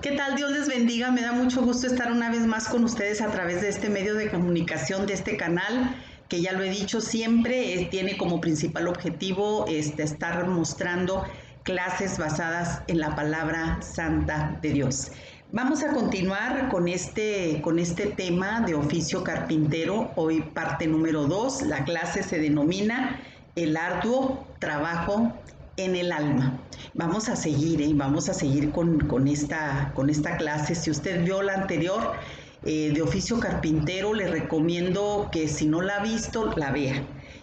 ¿Qué tal? Dios les bendiga. Me da mucho gusto estar una vez más con ustedes a través de este medio de comunicación, de este canal, que ya lo he dicho siempre, tiene como principal objetivo estar mostrando clases basadas en la palabra santa de Dios. Vamos a continuar con este tema de oficio carpintero. Hoy parte número 2. La clase se denomina El arduo trabajo en el alma. Vamos a seguir con esta clase. Si usted vio la anterior de oficio carpintero, le recomiendo que si no la ha visto, la vea.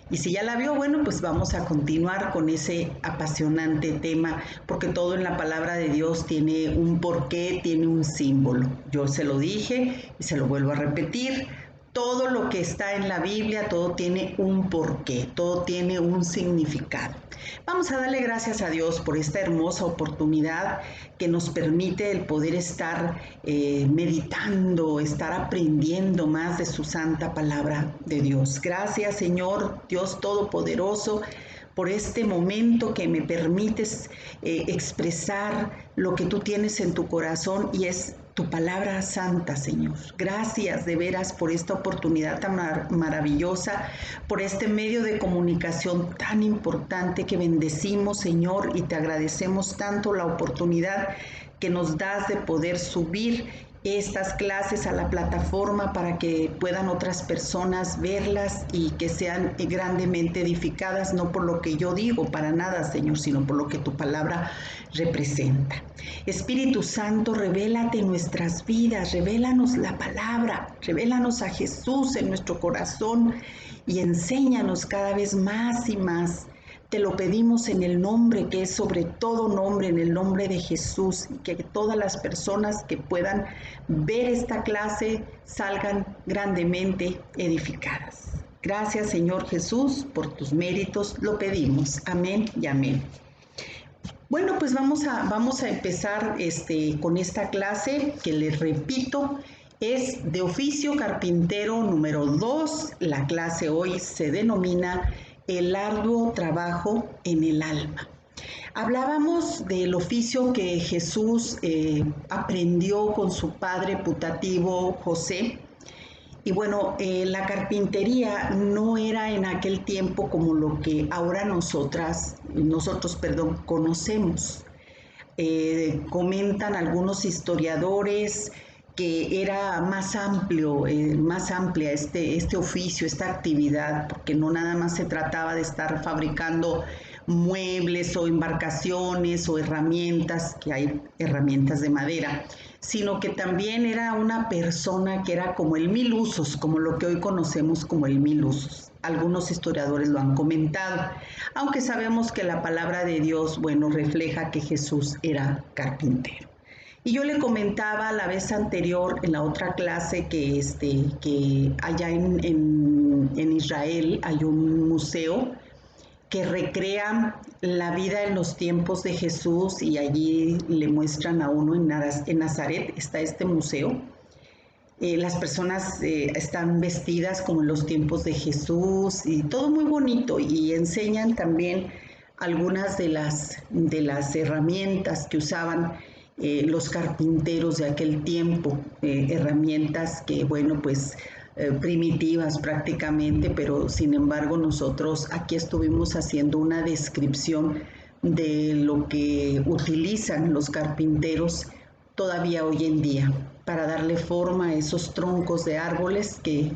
Y si ya la vio, bueno, pues vamos a continuar con ese apasionante tema, porque todo en la palabra de Dios tiene un porqué, tiene un símbolo. Yo se lo dije y se lo vuelvo a repetir. Todo lo que está en la Biblia, todo tiene un porqué, todo tiene un significado. Vamos a darle gracias a Dios por esta hermosa oportunidad que nos permite el poder estar meditando, estar aprendiendo más de su santa palabra de Dios. Gracias, Señor Dios Todopoderoso, por este momento que me permites expresar lo que tú tienes en tu corazón y es tu palabra santa, Señor. Gracias de veras por esta oportunidad tan maravillosa, por este medio de comunicación tan importante que bendecimos, Señor, y te agradecemos tanto la oportunidad que nos das de poder subir estas clases a la plataforma para que puedan otras personas verlas y que sean grandemente edificadas, no por lo que yo digo, para nada, Señor, sino por lo que tu palabra representa. Espíritu Santo, revélate en nuestras vidas, revélanos la palabra, revélanos a Jesús en nuestro corazón y enséñanos cada vez más y más. Te lo pedimos en el nombre que es sobre todo nombre, en el nombre de Jesús, y que todas las personas que puedan ver esta clase salgan grandemente edificadas. Gracias, Señor Jesús, por tus méritos, lo pedimos. Amén y amén. Bueno, pues vamos a empezar con esta clase que les repito, es de oficio carpintero número 2. La clase hoy se denomina El arduo trabajo en el alma. Hablábamos del oficio que Jesús aprendió con su padre putativo José. Y bueno, la carpintería no era en aquel tiempo como lo que ahora nosotros conocemos. Comentan algunos historiadores que era más amplia este oficio, esta actividad, porque no nada más se trataba de estar fabricando muebles o embarcaciones o herramientas, que hay herramientas de madera, sino que también era una persona que era como el mil usos, como lo que hoy conocemos como el mil usos. Algunos historiadores lo han comentado, aunque sabemos que la palabra de Dios, bueno, refleja que Jesús era carpintero. Y yo le comentaba la vez anterior en la otra clase que allá en Israel hay un museo que recrea la vida en los tiempos de Jesús y allí le muestran a uno en Nazaret, está este museo. Las personas están vestidas como en los tiempos de Jesús y todo muy bonito, y enseñan también algunas de las herramientas que usaban los carpinteros de aquel tiempo, herramientas que, bueno, pues primitivas prácticamente, pero sin embargo nosotros aquí estuvimos haciendo una descripción de lo que utilizan los carpinteros todavía hoy en día para darle forma a esos troncos de árboles que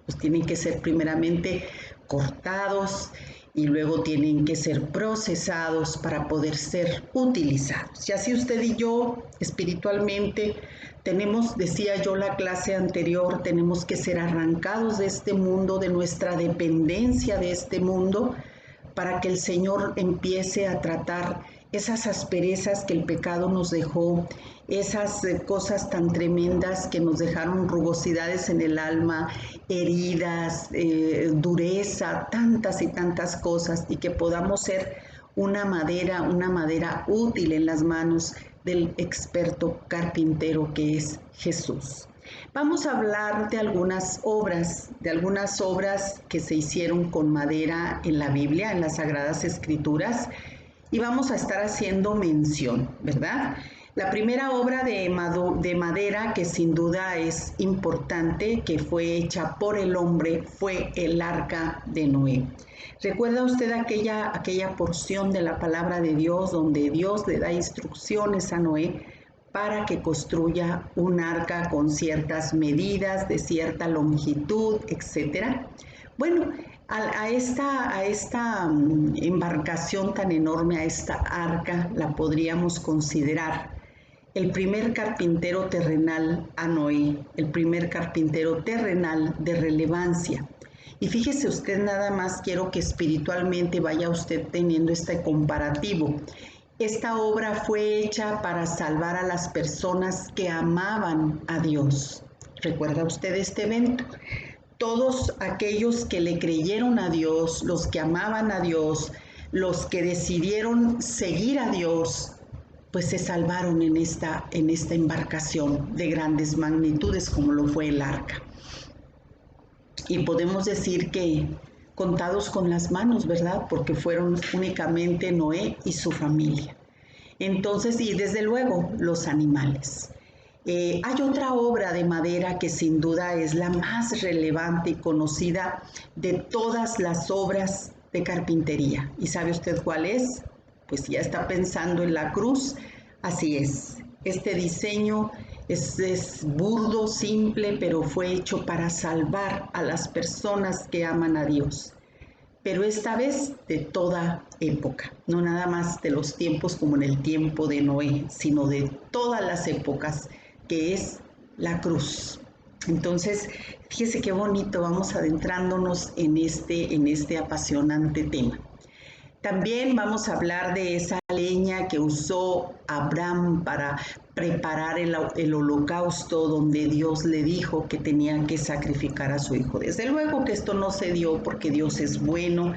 pues tienen que ser primeramente cortados y luego tienen que ser procesados para poder ser utilizados. Y así usted y yo espiritualmente tenemos, decía yo la clase anterior, tenemos que ser arrancados de este mundo, de nuestra dependencia de este mundo, para que el Señor empiece a tratar esas asperezas que el pecado nos dejó, esas cosas tan tremendas que nos dejaron rugosidades en el alma, heridas, dureza, tantas y tantas cosas, y que podamos ser una madera útil en las manos del experto carpintero que es Jesús. Vamos a hablar de algunas obras que se hicieron con madera en la Biblia, en las Sagradas Escrituras, y vamos a estar haciendo mención, ¿verdad?, La primera obra de madera que sin duda es importante, que fue hecha por el hombre, fue el arca de Noé. ¿Recuerda usted aquella porción de la palabra de Dios donde Dios le da instrucciones a Noé para que construya un arca con ciertas medidas, de cierta longitud, etcétera? Bueno, a esta embarcación tan enorme, a esta arca, la podríamos considerar el primer carpintero terrenal a Noé, el primer carpintero terrenal de relevancia. Y fíjese usted, nada más quiero que espiritualmente vaya usted teniendo este comparativo. Esta obra fue hecha para salvar a las personas que amaban a Dios. ¿Recuerda usted este evento? Todos aquellos que le creyeron a Dios, los que amaban a Dios, los que decidieron seguir a Dios, pues se salvaron en esta embarcación de grandes magnitudes como lo fue el arca. Y podemos decir que contados con las manos, ¿verdad? Porque fueron únicamente Noé y su familia. Entonces, y desde luego, los animales. Hay otra obra de madera que sin duda es la más relevante y conocida de todas las obras de carpintería. ¿Y sabe usted cuál es? Pues ya está pensando en la cruz. Así es, este diseño es burdo, simple, pero fue hecho para salvar a las personas que aman a Dios. Pero esta vez de toda época, no nada más de los tiempos como en el tiempo de Noé, sino de todas las épocas, que es la cruz. Entonces, fíjese qué bonito, vamos adentrándonos en este apasionante tema. También vamos a hablar de esa leña que usó Abraham para preparar el holocausto, donde Dios le dijo que tenían que sacrificar a su hijo. Desde luego que esto no se dio porque Dios es bueno,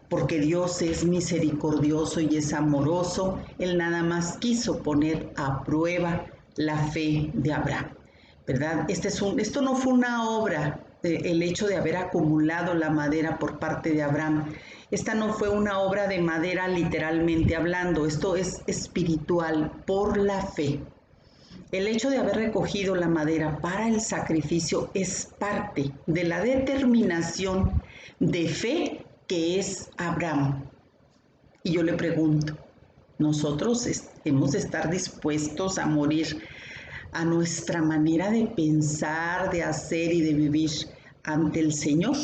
porque Dios es misericordioso y es amoroso. Él nada más quiso poner a prueba la fe de Abraham, ¿verdad? Esto no fue una obra, el hecho de haber acumulado la madera por parte de Abraham. Esta no fue una obra de madera literalmente hablando, esto es espiritual, por la fe. El hecho de haber recogido la madera para el sacrificio es parte de la determinación de fe que es Abraham. Y yo le pregunto, ¿nosotros hemos de estar dispuestos a morir a nuestra manera de pensar, de hacer y de vivir ante el Señor?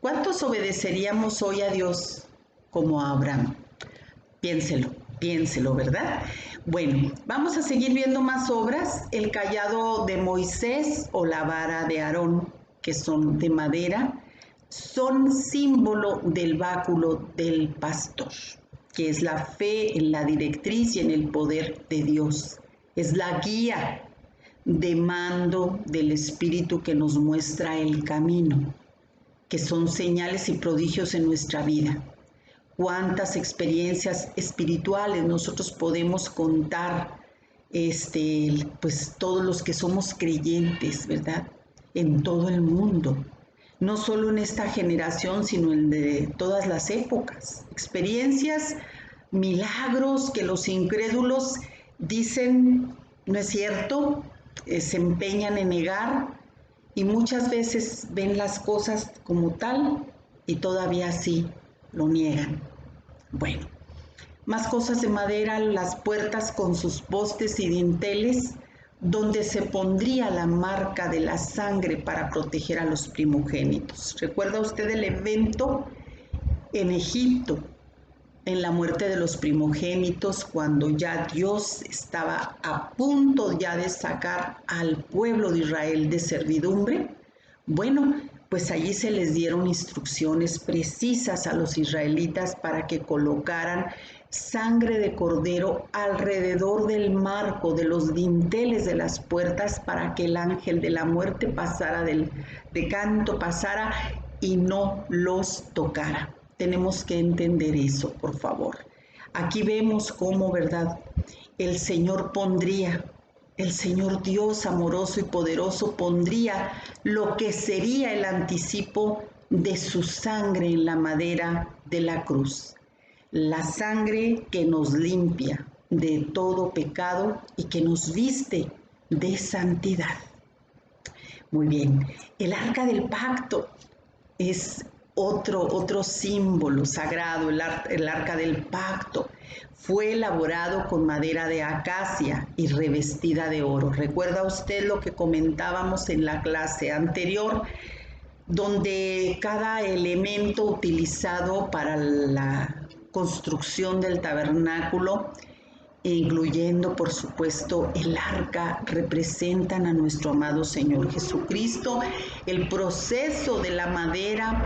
¿Cuántos obedeceríamos hoy a Dios como a Abraham? Piénselo, ¿verdad? Bueno, vamos a seguir viendo más obras. El cayado de Moisés o la vara de Aarón, que son de madera, son símbolo del báculo del pastor, que es la fe en la directriz y en el poder de Dios. Es la guía de mando del Espíritu que nos muestra el camino, que son señales y prodigios en nuestra vida. Cuántas experiencias espirituales nosotros podemos contar, pues todos los que somos creyentes, ¿verdad? En todo el mundo, no solo en esta generación, sino en de todas las épocas. Experiencias, milagros que los incrédulos dicen, no es cierto, se empeñan en negar, y muchas veces ven las cosas como tal y todavía así lo niegan. Bueno, más cosas de madera, las puertas con sus postes y dinteles, donde se pondría la marca de la sangre para proteger a los primogénitos. ¿Recuerda usted el evento en Egipto, en la muerte de los primogénitos, cuando ya Dios estaba a punto ya de sacar al pueblo de Israel de servidumbre? Bueno, pues allí se les dieron instrucciones precisas a los israelitas para que colocaran sangre de cordero alrededor del marco de los dinteles de las puertas para que el ángel de la muerte pasara de canto, pasara y no los tocara. Tenemos que entender eso, por favor. Aquí vemos cómo, ¿verdad? El Señor Dios amoroso y poderoso pondría lo que sería el anticipo de su sangre en la madera de la cruz. La sangre que nos limpia, de todo pecado y que nos viste de santidad. Muy bien, el arca del pacto es otro símbolo sagrado. El arca del pacto fue elaborado con madera de acacia y revestida de oro. ¿Recuerda usted lo que comentábamos en la clase anterior, donde cada elemento utilizado para la construcción del tabernáculo, incluyendo por supuesto el arca, representan a nuestro amado Señor Jesucristo? El proceso de la madera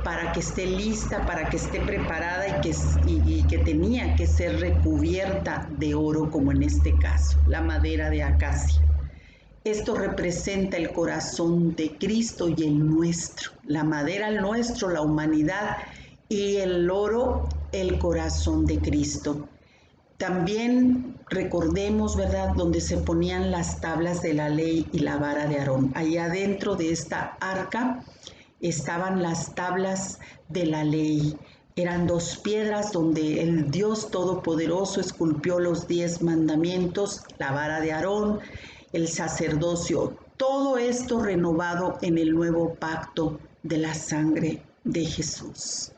para que esté lista, para que esté preparada y que tenía que ser recubierta de oro, como en este caso, la madera de acacia. Esto representa el corazón de Cristo y el nuestro. La madera el nuestro, la humanidad, y el oro el corazón de Cristo. También recordemos, ¿verdad?, donde se ponían las tablas de la ley y la vara de Aarón. Allá dentro de esta arca estaban las tablas de la ley. Eran 2 piedras donde el Dios Todopoderoso esculpió los 10 mandamientos, la vara de Aarón, el sacerdocio. Todo esto renovado en el nuevo pacto de la sangre de Jesús.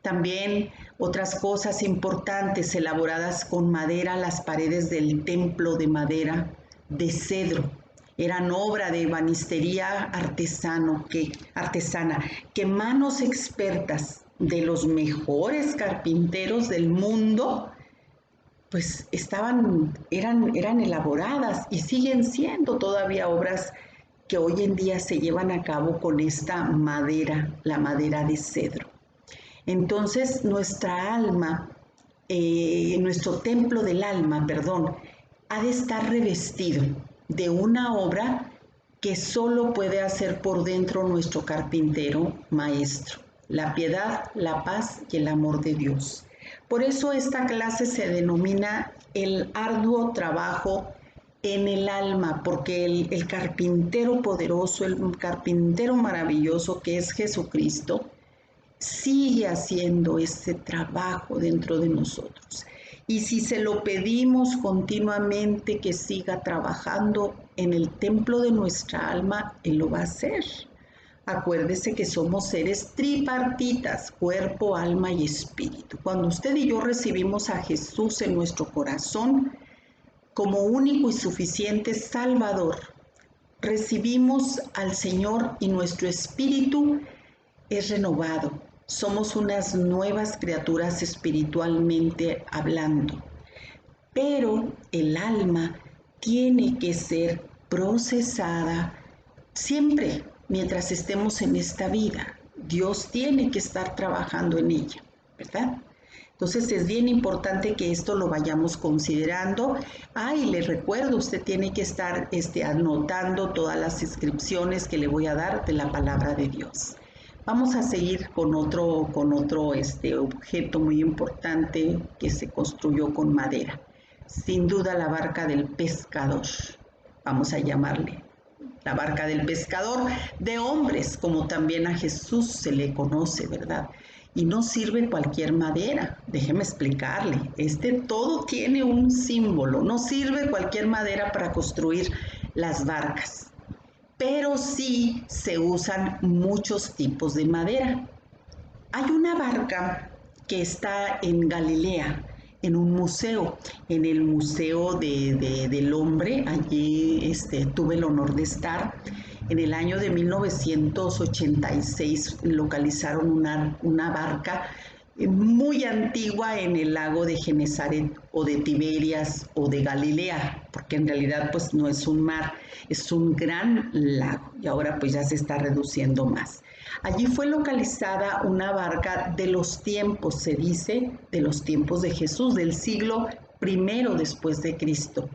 También otras cosas importantes elaboradas con madera, las paredes del templo de madera de cedro. Eran obra de ebanistería artesana, que manos expertas de los mejores carpinteros del mundo, pues eran elaboradas y siguen siendo todavía obras que hoy en día se llevan a cabo con esta madera, la madera de cedro. Entonces nuestra alma, nuestro templo del alma, ha de estar revestido de una obra que solo puede hacer por dentro nuestro carpintero maestro: la piedad, la paz y el amor de Dios. Por eso esta clase se denomina el arduo trabajo en el alma, porque el carpintero poderoso, el carpintero maravilloso que es Jesucristo, sigue haciendo ese trabajo dentro de nosotros. Y si se lo pedimos continuamente que siga trabajando en el templo de nuestra alma, Él lo va a hacer. Acuérdese que somos seres tripartitas: cuerpo, alma y espíritu. Cuando usted y yo recibimos a Jesús en nuestro corazón como único y suficiente Salvador, recibimos al Señor y nuestro espíritu es renovado. Somos unas nuevas criaturas espiritualmente hablando. Pero el alma tiene que ser procesada siempre mientras estemos en esta vida. Dios tiene que estar trabajando en ella, ¿verdad? Entonces es bien importante que esto lo vayamos considerando. Y le recuerdo, usted tiene que estar anotando todas las inscripciones que le voy a dar de la palabra de Dios. Vamos a seguir con otro objeto muy importante que se construyó con madera. Sin duda, la barca del pescador. Vamos a llamarle la barca del pescador de hombres, como también a Jesús se le conoce, ¿verdad? Y no sirve cualquier madera, déjeme explicarle. Todo tiene un símbolo. No sirve cualquier madera para construir las barcas, pero sí se usan muchos tipos de madera. Hay una barca que está en Galilea, en un museo, en el Museo del Hombre. Allí tuve el honor de estar. En el año de 1986 localizaron una barca muy antigua en el lago de Genesaret o de Tiberias o de Galilea, porque en realidad pues no es un mar, es un gran lago, y ahora pues ya se está reduciendo más. Allí fue localizada una barca de los tiempos, se dice, de los tiempos de Jesús, del siglo I después de Cristo.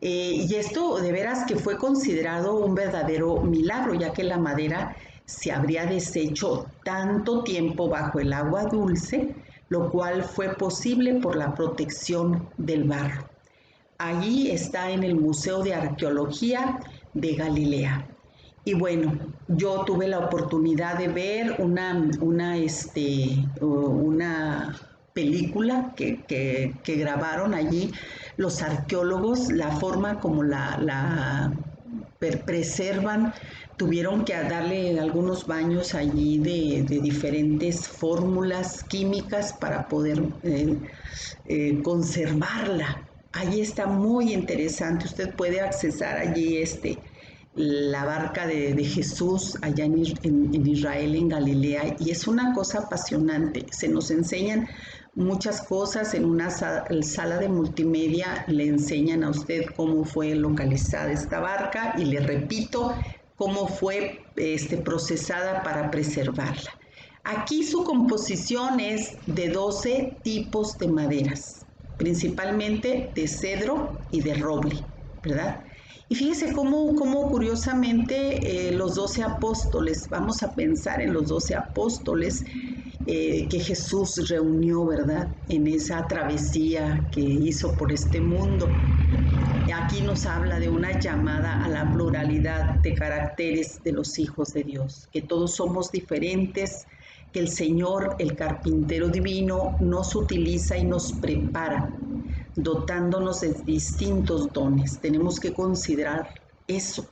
Y esto de veras que fue considerado un verdadero milagro, ya que la madera se habría deshecho tanto tiempo bajo el agua dulce, lo cual fue posible por la protección del barro. Allí está en el Museo de Arqueología de Galilea. Y bueno, yo tuve la oportunidad de ver una película que grabaron allí los arqueólogos, la forma como la preservan, tuvieron que darle algunos baños allí de diferentes fórmulas químicas para poder conservarla. Allí está muy interesante, usted puede accesar allí la barca de Jesús allá en Israel, en Galilea, y es una cosa apasionante. Se nos enseñan muchas cosas en una sala de multimedia, le enseñan a usted cómo fue localizada esta barca y le repito cómo fue procesada para preservarla. Aquí su composición es de 12 tipos de maderas, principalmente de cedro y de roble, ¿verdad? Y fíjese cómo curiosamente los 12 apóstoles, vamos a pensar en los 12 apóstoles que Jesús reunió, ¿verdad?, en esa travesía que hizo por este mundo. Aquí nos habla de una llamada a la pluralidad de caracteres de los hijos de Dios, que todos somos diferentes, que el Señor, el carpintero divino, nos utiliza y nos prepara, dotándonos de distintos dones. Tenemos que considerar eso,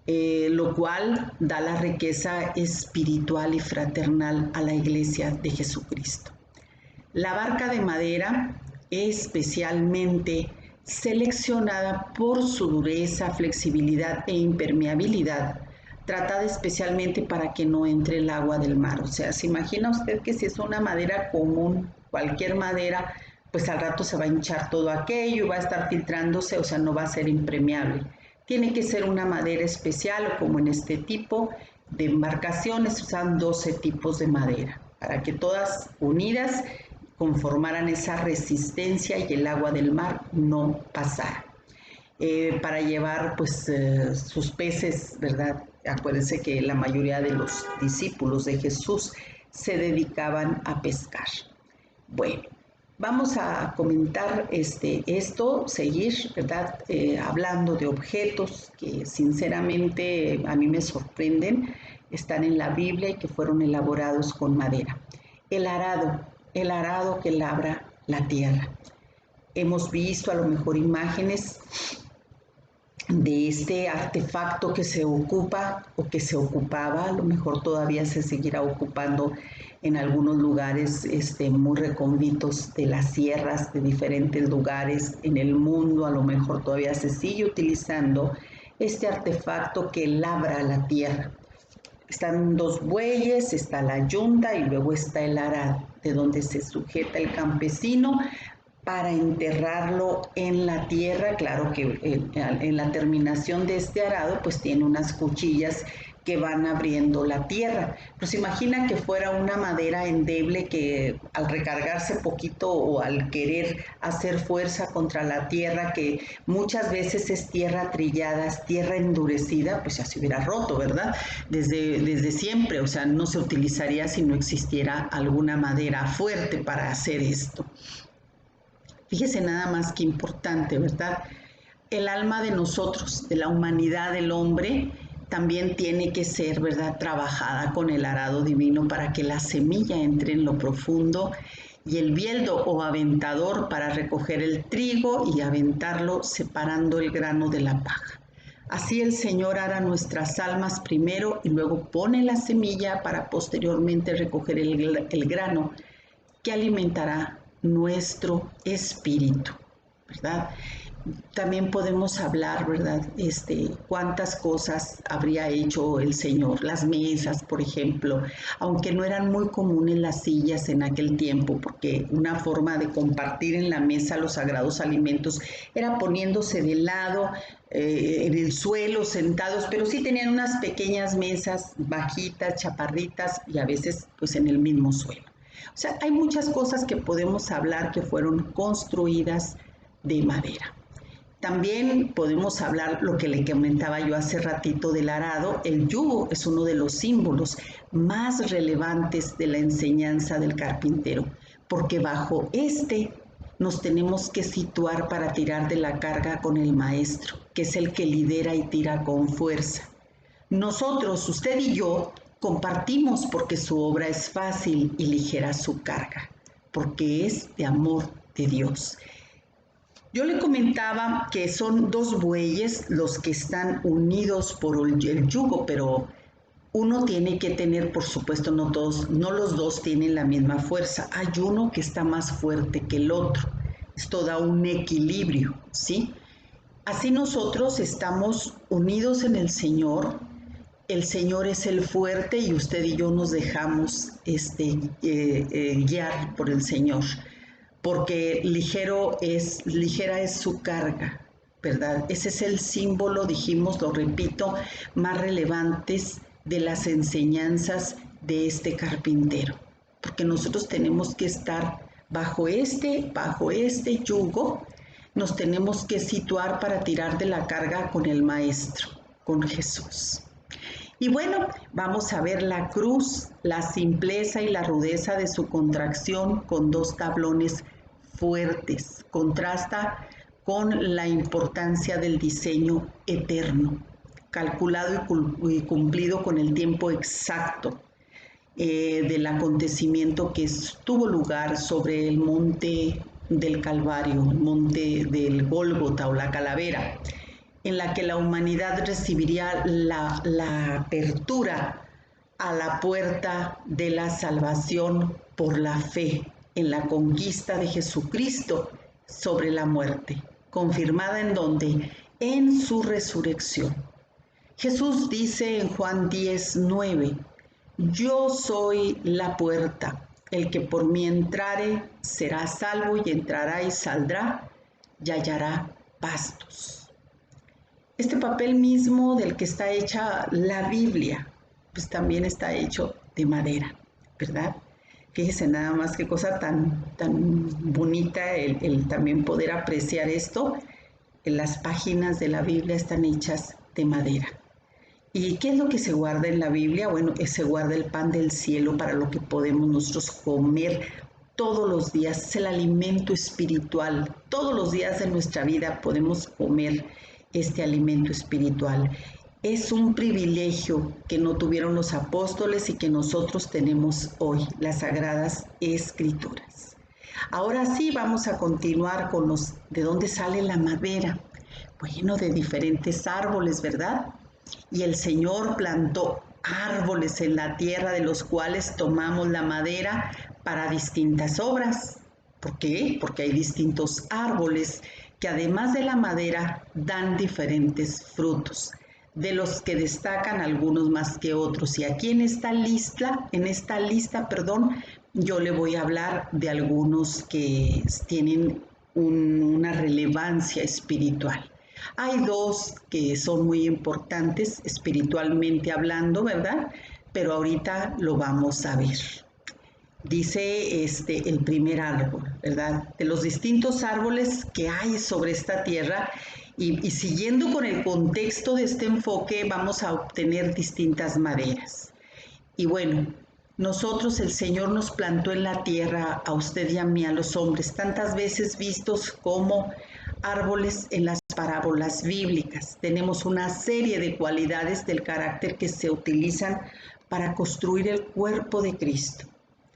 lo cual da la riqueza espiritual y fraternal a la iglesia de Jesucristo. La barca de madera es especialmente seleccionada por su dureza, flexibilidad e impermeabilidad, tratada especialmente para que no entre el agua del mar. O sea, ¿se imagina usted que si es una madera común, cualquier madera, pues al rato se va a hinchar todo aquello y va a estar filtrándose, o sea, no va a ser impermeable? Tiene que ser una madera especial, como en este tipo de embarcaciones usan 12 tipos de madera, para que todas unidas conformaran esa resistencia y el agua del mar no pasara. Para llevar pues sus peces, ¿verdad? Acuérdense que la mayoría de los discípulos de Jesús se dedicaban a pescar. Bueno, vamos a comentar seguir, ¿verdad? Hablando de objetos que sinceramente a mí me sorprenden, están en la Biblia y que fueron elaborados con madera. El arado que labra la tierra. Hemos visto a lo mejor imágenes de este artefacto que se ocupa o que se ocupaba, a lo mejor todavía se seguirá ocupando en algunos lugares muy recónditos de las sierras de diferentes lugares en el mundo, a lo mejor todavía se sigue utilizando este artefacto que labra la tierra. Están dos bueyes, está la yunta y luego está el arado, de donde se sujeta el campesino para enterrarlo en la tierra. Claro que en la terminación de este arado pues tiene unas cuchillas que van abriendo la tierra. Pero se imagina que fuera una madera endeble que al recargarse poquito o al querer hacer fuerza contra la tierra, que muchas veces es tierra trillada, es tierra endurecida, pues ya se hubiera roto, ¿verdad? Desde siempre, o sea, no se utilizaría si no existiera alguna madera fuerte para hacer esto. Fíjese nada más que importante, ¿verdad? El alma de nosotros, de la humanidad del hombre, también tiene que ser, ¿verdad?, trabajada con el arado divino para que la semilla entre en lo profundo y el bieldo o aventador para recoger el trigo y aventarlo separando el grano de la paja. Así el Señor hará nuestras almas primero y luego pone la semilla para posteriormente recoger el grano que alimentará nuestro espíritu, ¿verdad? También podemos hablar, ¿verdad? Cuántas cosas habría hecho el Señor. Las mesas, por ejemplo, aunque no eran muy comunes las sillas en aquel tiempo, porque una forma de compartir en la mesa los sagrados alimentos era poniéndose de lado, en el suelo, sentados, pero sí tenían unas pequeñas mesas bajitas, chaparritas y a veces pues en el mismo suelo. O sea, hay muchas cosas que podemos hablar que fueron construidas de madera. También podemos hablar lo que le comentaba yo hace ratito del arado. El yugo es uno de los símbolos más relevantes de la enseñanza del carpintero, porque bajo nos tenemos que situar para tirar de la carga con el maestro, que es el que lidera y tira con fuerza. Nosotros, usted y yo, compartimos porque su obra es fácil y ligera su carga, porque es de amor de Dios. Yo le comentaba que son dos bueyes los que están unidos por el yugo, pero uno tiene que tener, por supuesto, no los dos tienen la misma fuerza. Hay uno que está más fuerte que el otro. Esto da un equilibrio, ¿sí? Así nosotros estamos unidos en el Señor. El Señor es el fuerte y usted y yo nos dejamos guiar por el Señor, porque ligera es su carga, ¿verdad? Ese es el símbolo, dijimos, lo repito, más relevantes de las enseñanzas de este carpintero, porque nosotros tenemos que estar bajo este yugo, nos tenemos que situar para tirar de la carga con el Maestro, con Jesús. Y bueno, vamos a ver la cruz, la simpleza y la rudeza de su contracción con dos tablones fuertes. Contrasta con la importancia del diseño eterno, calculado y cumplido con el tiempo exacto del acontecimiento que tuvo lugar sobre el monte del Calvario, el monte del Gólgota o la Calavera, en la que la humanidad recibiría la apertura a la puerta de la salvación por la fe en la conquista de Jesucristo sobre la muerte, confirmada en donde, en su resurrección. Jesús dice en Juan 10:9, yo soy la puerta, el que por mí entrare será salvo y entrará y saldrá y hallará pastos. Este papel mismo del que está hecha la Biblia, pues también está hecho de madera, ¿verdad? Fíjese nada más qué cosa tan bonita el también poder apreciar esto. Las páginas de la Biblia están hechas de madera. ¿Y qué es lo que se guarda en la Biblia? Bueno, se guarda el pan del cielo para lo que podemos nosotros comer todos los días. Es el alimento espiritual. Todos los días de nuestra vida podemos comer este alimento espiritual. Es un privilegio que no tuvieron los apóstoles y que nosotros tenemos hoy, las Sagradas Escrituras. Ahora sí vamos a continuar con de dónde sale la madera. Bueno, de diferentes árboles, ¿verdad? Y el Señor plantó árboles en la tierra de los cuales tomamos la madera para distintas obras. ¿Por qué? Porque hay distintos árboles que además de la madera dan diferentes frutos, de los que destacan algunos más que otros. Y aquí en esta lista, yo le voy a hablar de algunos que tienen una relevancia espiritual. Hay dos que son muy importantes espiritualmente hablando, ¿verdad? Pero ahorita lo vamos a ver. Dice el primer árbol, ¿verdad? De los distintos árboles que hay sobre esta tierra y siguiendo con el contexto de este enfoque vamos a obtener distintas maderas. Y bueno, nosotros el Señor nos plantó en la tierra, a usted y a mí, a los hombres, tantas veces vistos como árboles en las parábolas bíblicas. Tenemos una serie de cualidades del carácter que se utilizan para construir el cuerpo de Cristo.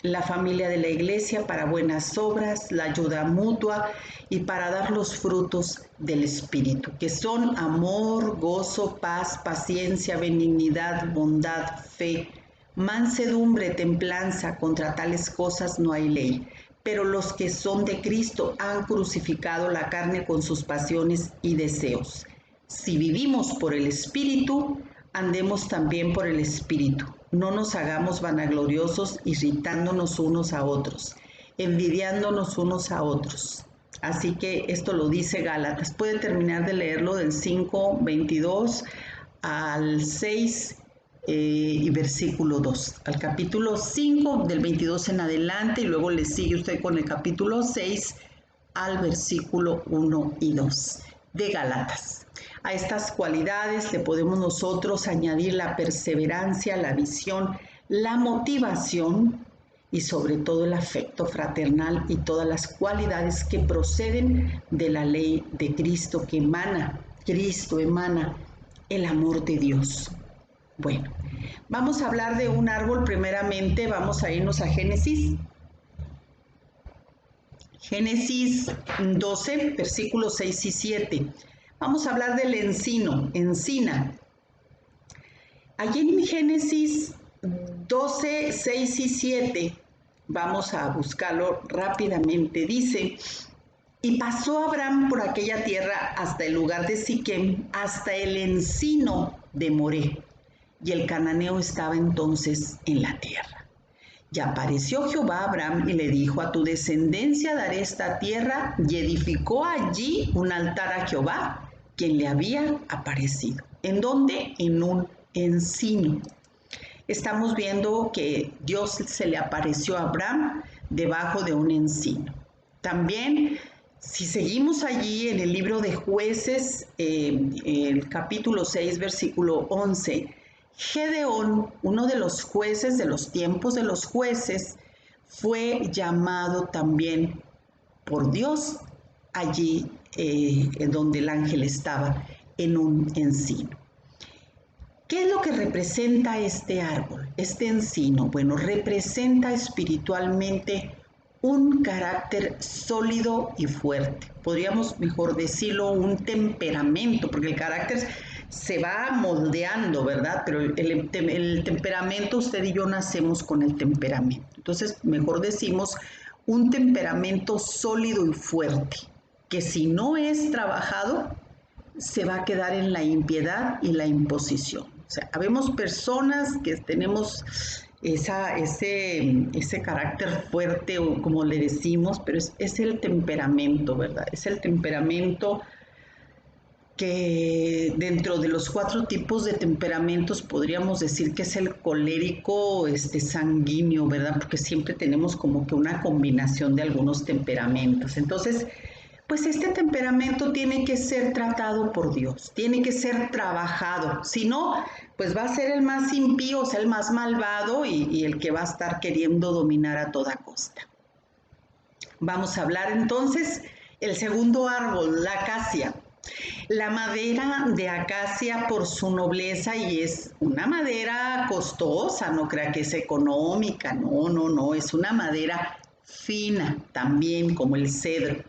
La familia de la iglesia para buenas obras, la ayuda mutua y para dar los frutos del Espíritu, que son amor, gozo, paz, paciencia, benignidad, bondad, fe, mansedumbre, templanza. Contra tales cosas no hay ley. Pero los que son de Cristo han crucificado la carne con sus pasiones y deseos. Si vivimos por el Espíritu, andemos también por el Espíritu. No nos hagamos vanagloriosos, irritándonos unos a otros, envidiándonos unos a otros. Así que esto lo dice Gálatas. Puede terminar de leerlo del 5:22 al 6 y versículo 2. Al capítulo 5 del 22 en adelante y luego le sigue usted con el capítulo 6 al versículo 1 y 2 de Gálatas. A estas cualidades le podemos nosotros añadir la perseverancia, la visión, la motivación y sobre todo el afecto fraternal y todas las cualidades que proceden de la ley de Cristo, que Cristo emana el amor de Dios. Bueno, vamos a hablar de un árbol primeramente, vamos a irnos a Génesis Génesis 12, versículos 6 y 7. Vamos a hablar del encina. Allí en Génesis 12, 6 y 7, vamos a buscarlo rápidamente. Dice: y pasó Abraham por aquella tierra hasta el lugar de Siquem, hasta el encino de Moré, y el cananeo estaba entonces en la tierra. Y apareció Jehová a Abraham y le dijo: a tu descendencia daré esta tierra, y edificó allí un altar a Jehová, quien le había aparecido. ¿En dónde? En un encino. Estamos viendo que Dios se le apareció a Abraham debajo de un encino. También, si seguimos allí en el libro de Jueces, el capítulo 6, versículo 11, Gedeón, uno de los jueces de los tiempos de los jueces, fue llamado también por Dios allí en donde el ángel estaba, en un encino. ¿Qué es lo que representa este árbol, este encino? Bueno, representa espiritualmente un carácter sólido y fuerte. Podríamos mejor decirlo un temperamento, porque el carácter se va moldeando, ¿verdad? Pero el temperamento, usted y yo nacemos con el temperamento. Entonces, mejor decimos un temperamento sólido y fuerte, que si no es trabajado, se va a quedar en la impiedad y la imposición. O sea, habemos personas que tenemos ese carácter fuerte, o como le decimos, pero es el temperamento, ¿verdad? Es el temperamento que dentro de los 4 tipos de temperamentos podríamos decir que es el colérico, sanguíneo, ¿verdad? Porque siempre tenemos como que una combinación de algunos temperamentos. Entonces, pues este temperamento tiene que ser tratado por Dios, tiene que ser trabajado. Si no, pues va a ser el más impío, o sea, el más malvado y el que va a estar queriendo dominar a toda costa. Vamos a hablar entonces el segundo árbol, la acacia. La madera de acacia, por su nobleza, y es una madera costosa, no crea que es económica, no, es una madera fina también como el cedro.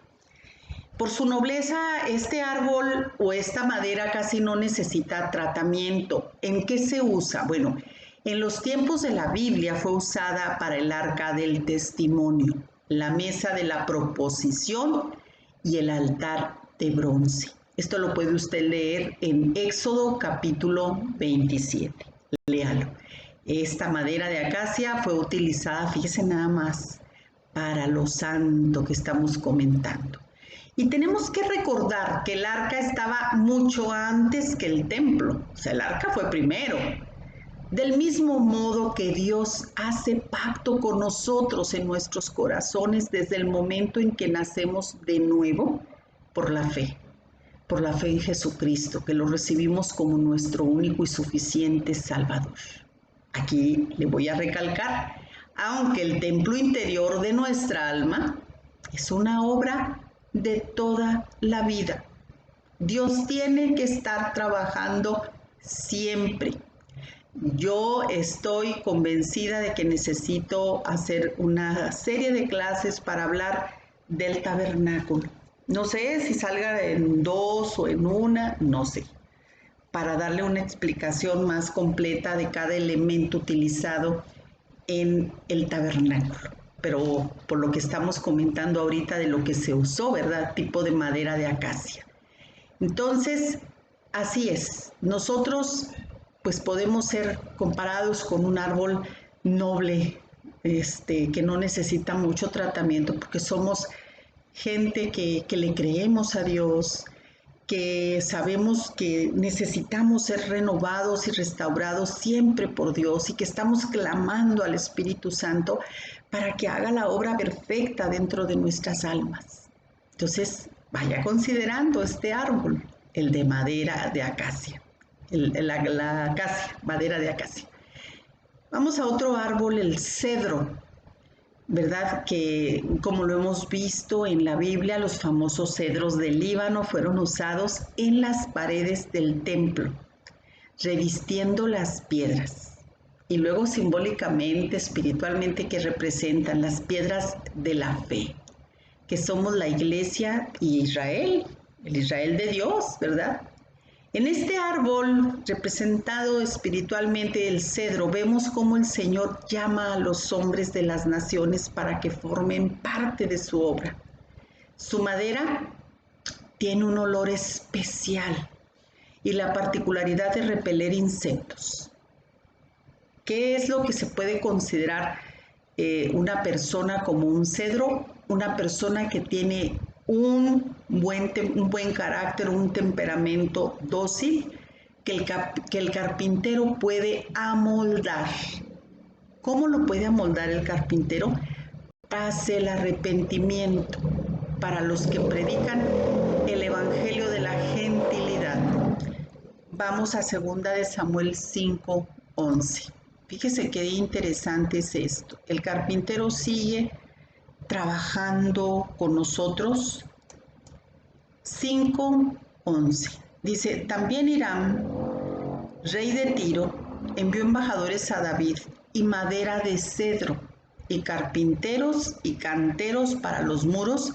Por su nobleza, este árbol o esta madera casi no necesita tratamiento. ¿En qué se usa? Bueno, en los tiempos de la Biblia fue usada para el arca del testimonio, la mesa de la proposición y el altar de bronce. Esto lo puede usted leer en Éxodo capítulo 27. Léalo. Esta madera de acacia fue utilizada, fíjese nada más, para lo santo que estamos comentando. Y tenemos que recordar que el arca estaba mucho antes que el templo. O sea, el arca fue primero. Del mismo modo que Dios hace pacto con nosotros en nuestros corazones desde el momento en que nacemos de nuevo por la fe en Jesucristo, que lo recibimos como nuestro único y suficiente Salvador. Aquí le voy a recalcar, aunque el templo interior de nuestra alma es una obra de toda la vida, Dios tiene que estar trabajando siempre. Yo estoy convencida de que necesito hacer una serie de clases para hablar del tabernáculo. No sé si salga en 2 o en una, no sé, para darle una explicación más completa de cada elemento utilizado en el tabernáculo. Pero por lo que estamos comentando ahorita de lo que se usó, ¿verdad? Tipo de madera de acacia. Entonces, así es. Nosotros pues podemos ser comparados con un árbol noble, que no necesita mucho tratamiento porque somos gente que le creemos a Dios, que sabemos que necesitamos ser renovados y restaurados siempre por Dios y que estamos clamando al Espíritu Santo para que haga la obra perfecta dentro de nuestras almas. Entonces, vaya considerando este árbol, el de madera de acacia, la acacia, madera de acacia. Vamos a otro árbol, el cedro. ¿Verdad? Que como lo hemos visto en la Biblia, los famosos cedros del Líbano fueron usados en las paredes del templo, revistiendo las piedras. Y luego simbólicamente, espiritualmente, que representan las piedras de la fe. que somos la iglesia y Israel, el Israel de Dios, ¿verdad? En este árbol representado espiritualmente el cedro, vemos cómo el Señor llama a los hombres de las naciones para que formen parte de su obra. Su madera tiene un olor especial y la particularidad de repeler insectos. ¿Qué es lo que se puede considerar una persona como un cedro? Una persona que tiene un buen carácter, un temperamento dócil, que el carpintero puede amoldar. ¿Cómo lo puede amoldar el carpintero? Hace el arrepentimiento para los que predican el evangelio de la gentilidad. Vamos a 2 de Samuel 5:11. Fíjese qué interesante es esto. El carpintero sigue trabajando con nosotros. 5:11. Dice, también Hiram, rey de Tiro, envió embajadores a David y madera de cedro y carpinteros y canteros para los muros,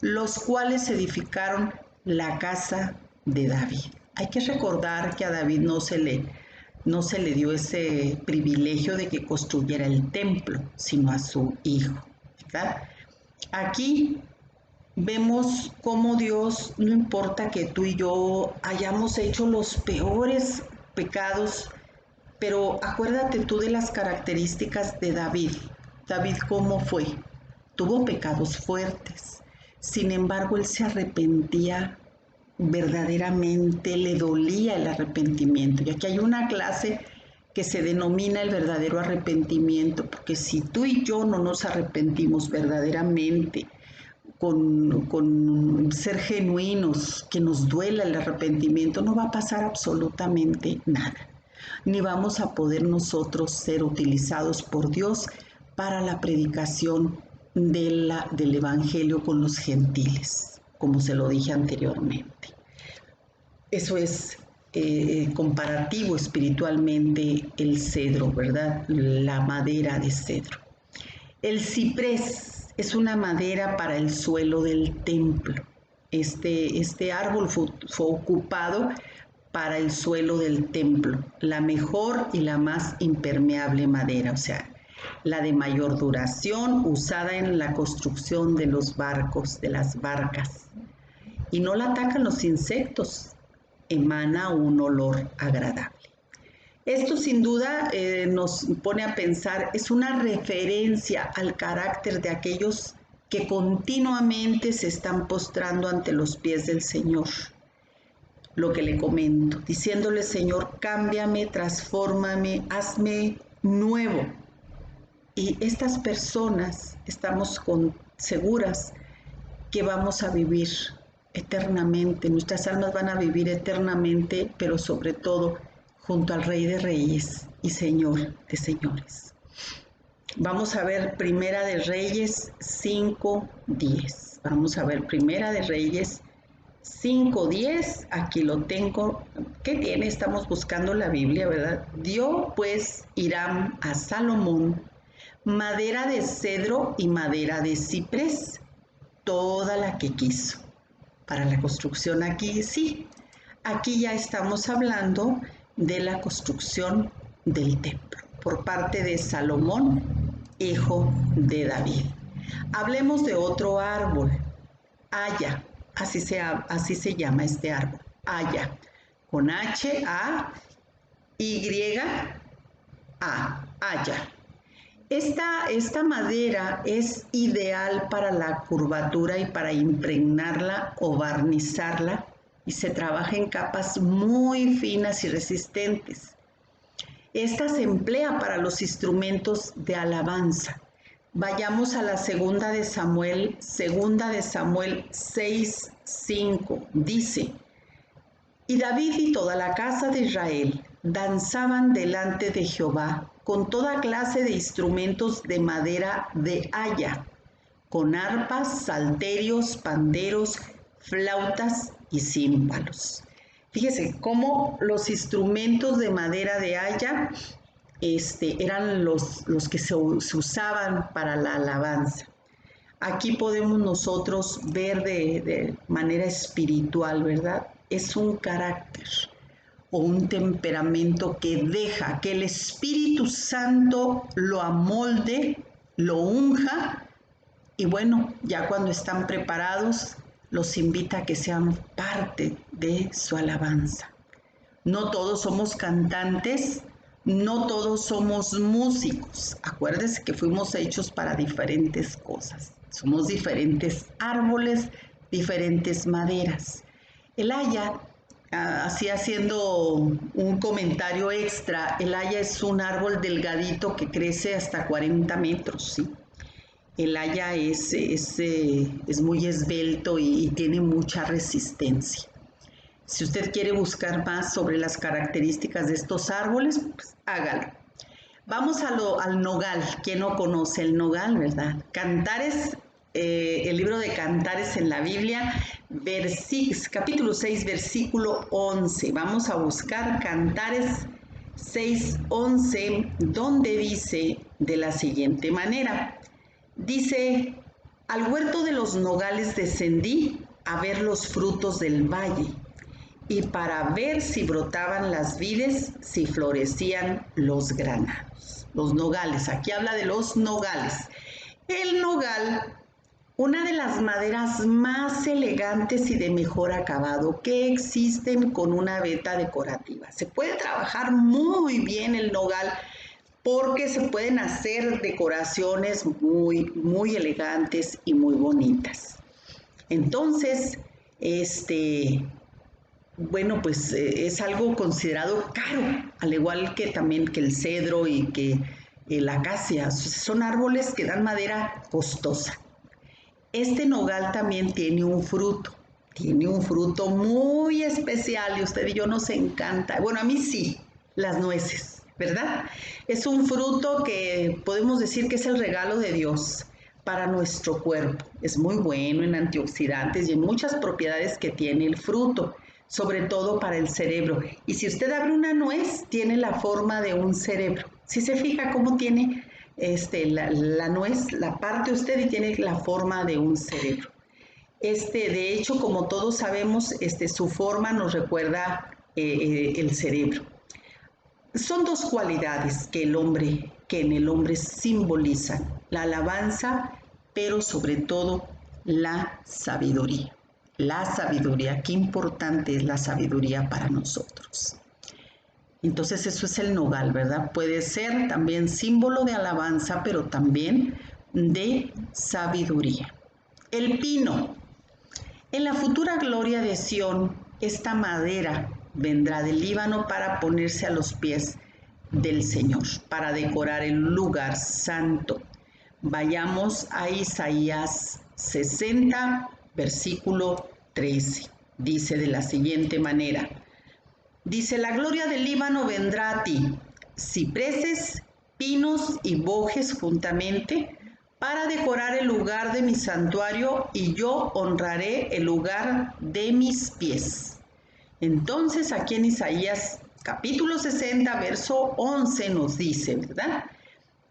los cuales edificaron la casa de David. Hay que recordar que a David no se le dio ese privilegio de que construyera el templo, sino a su hijo, ¿verdad? Aquí vemos cómo Dios, no importa que tú y yo hayamos hecho los peores pecados, pero acuérdate tú de las características de David. David, ¿cómo fue? Tuvo pecados fuertes. Sin embargo, él se arrepentía verdaderamente, le dolía el arrepentimiento. Y aquí hay una clase que se denomina el verdadero arrepentimiento, porque si tú y yo no nos arrepentimos verdaderamente, con ser genuinos, que nos duela el arrepentimiento, no va a pasar absolutamente nada. Ni vamos a poder nosotros ser utilizados por Dios para la predicación del Evangelio con los gentiles, como se lo dije anteriormente. Eso es comparativo espiritualmente el cedro, ¿verdad? La madera de cedro. El ciprés es una madera para el suelo del templo. Este árbol fue ocupado para el suelo del templo, la mejor y la más impermeable madera, o sea, la de mayor duración, usada en la construcción de los barcos, de las barcas. Y no la atacan los insectos, emana un olor agradable. Esto sin duda nos pone a pensar, es una referencia al carácter de aquellos que continuamente se están postrando ante los pies del Señor. Lo que le comento, diciéndole, Señor, cámbiame, transfórmame, hazme nuevo. Y estas personas estamos seguras que vamos a vivir eternamente, nuestras almas van a vivir eternamente, pero sobre todo junto al Rey de Reyes y Señor de Señores. Vamos a ver Primera de Reyes 5:10. Vamos a ver Primera de Reyes 5:10. Aquí lo tengo. ¿Qué tiene? Estamos buscando la Biblia, ¿verdad? Dio pues Hiram a Salomón madera de cedro y madera de ciprés, toda la que quiso. Para la construcción aquí sí. Aquí ya estamos hablando de la construcción del templo por parte de Salomón, hijo de David. Hablemos de otro árbol, haya, así se llama este árbol, haya, con H-A-Y-A, haya. Esta madera es ideal para la curvatura y para impregnarla o barnizarla, y se trabaja en capas muy finas y resistentes. Esta se emplea para los instrumentos de alabanza. Vayamos a la 2 de Samuel 6:5. Dice, y David y toda la casa de Israel danzaban delante de Jehová con toda clase de instrumentos de madera de haya, con arpas, salterios, panderos, flautas y címbalos. Fíjese cómo los instrumentos de madera de haya eran los que se usaban para la alabanza. aquí podemos nosotros ver de manera espiritual, ¿verdad? Es un carácter o un temperamento que deja que el Espíritu Santo lo amolde, lo unja y bueno, ya cuando están preparados, los invita a que sean parte de su alabanza. No todos somos cantantes, no todos somos músicos. Acuérdense que fuimos hechos para diferentes cosas. Somos diferentes árboles, diferentes maderas. El haya, así haciendo un comentario extra, el haya es un árbol delgadito que crece hasta 40 metros, ¿sí? El haya es muy esbelto y tiene mucha resistencia. Si usted quiere buscar más sobre las características de estos árboles, pues hágalo. Vamos al nogal. ¿Quién no conoce el nogal, verdad? Cantares, el libro de Cantares en la Biblia, capítulo 6, versículo 11. Vamos a buscar Cantares 6:11, donde dice de la siguiente manera. Dice, al huerto de los nogales descendí a ver los frutos del valle y para ver si brotaban las vides, si florecían los granados. Los nogales, aquí habla de los nogales. El nogal, una de las maderas más elegantes y de mejor acabado que existen con una veta decorativa. Se puede trabajar muy bien el nogal porque se pueden hacer decoraciones muy elegantes y muy bonitas. Entonces, bueno, pues es algo considerado caro, al igual que también que el cedro y que la acacia. Son árboles que dan madera costosa. Este nogal también tiene un fruto muy especial y usted y yo nos encanta. Bueno, a mí sí, las nueces, ¿verdad? Es un fruto que podemos decir que es el regalo de Dios para nuestro cuerpo. Es muy bueno en antioxidantes y en muchas propiedades que tiene el fruto, sobre todo para el cerebro. Y si usted abre una nuez, tiene la forma de un cerebro. Si se fija cómo tiene la nuez, la parte usted y tiene la forma de un cerebro. De hecho, como todos sabemos, su forma nos recuerda el cerebro. Son dos cualidades que en el hombre simbolizan: la alabanza, pero sobre todo la sabiduría. La sabiduría, qué importante es la sabiduría para nosotros. Entonces eso es el nogal, ¿verdad? Puede ser también símbolo de alabanza, pero también de sabiduría. El pino. En la futura gloria de Sión, esta madera vendrá del Líbano para ponerse a los pies del Señor, para decorar el lugar santo. Vayamos a Isaías 60, versículo 13. Dice de la siguiente manera. Dice, la gloria del Líbano vendrá a ti, cipreses, pinos y bojes juntamente, para decorar el lugar de mi santuario, y yo honraré el lugar de mis pies. Entonces aquí en Isaías capítulo 60, verso 11 nos dice, ¿verdad?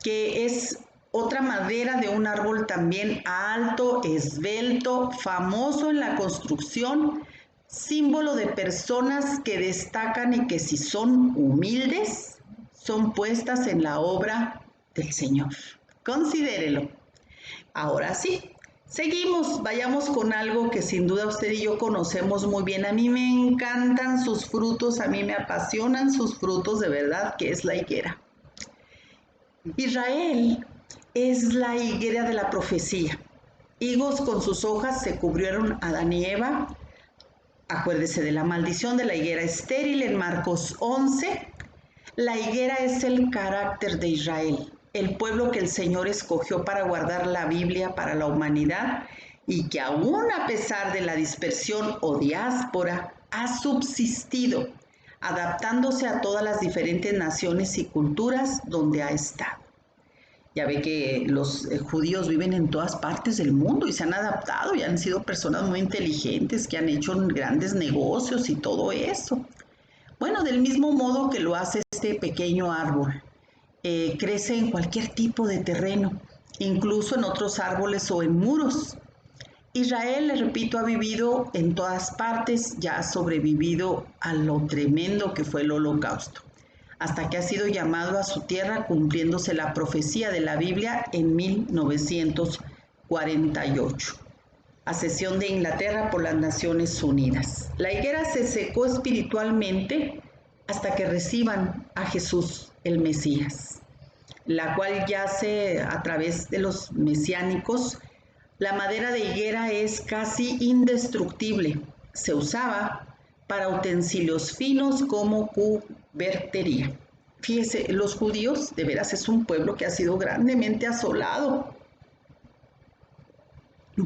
Que es otra madera de un árbol también alto, esbelto, famoso en la construcción, símbolo de personas que destacan y que si son humildes, son puestas en la obra del Señor. Considérelo. Ahora sí, seguimos, vayamos con algo que sin duda usted y yo conocemos muy bien. A mí me encantan sus frutos, a mí me apasionan sus frutos de verdad, que es la higuera. Israel es la higuera de la profecía. Higos con sus hojas se cubrieron Adán y Eva. Acuérdese de la maldición de la higuera estéril en Marcos 11. La higuera es el carácter de Israel, el pueblo que el Señor escogió para guardar la Biblia para la humanidad y que aún a pesar de la dispersión o diáspora ha subsistido, adaptándose a todas las diferentes naciones y culturas donde ha estado. Ya ve que los judíos viven en todas partes del mundo y se han adaptado y han sido personas muy inteligentes que han hecho grandes negocios y todo eso. Bueno, del mismo modo que lo hace este pequeño árbol. Crece en cualquier tipo de terreno incluso en otros árboles o en muros. Israel, les repito, ha vivido en todas partes, ya ha sobrevivido a lo tremendo que fue el Holocausto, hasta que ha sido llamado a su tierra cumpliéndose la profecía de la Biblia en 1948, a cesión de Inglaterra por las Naciones Unidas. La higuera se secó espiritualmente hasta que reciban a Jesús el Mesías, la cual yace a través de los mesiánicos. La madera de higuera es casi indestructible. Se usaba para utensilios finos como cubertería. Fíjese, los judíos de veras es un pueblo que ha sido grandemente asolado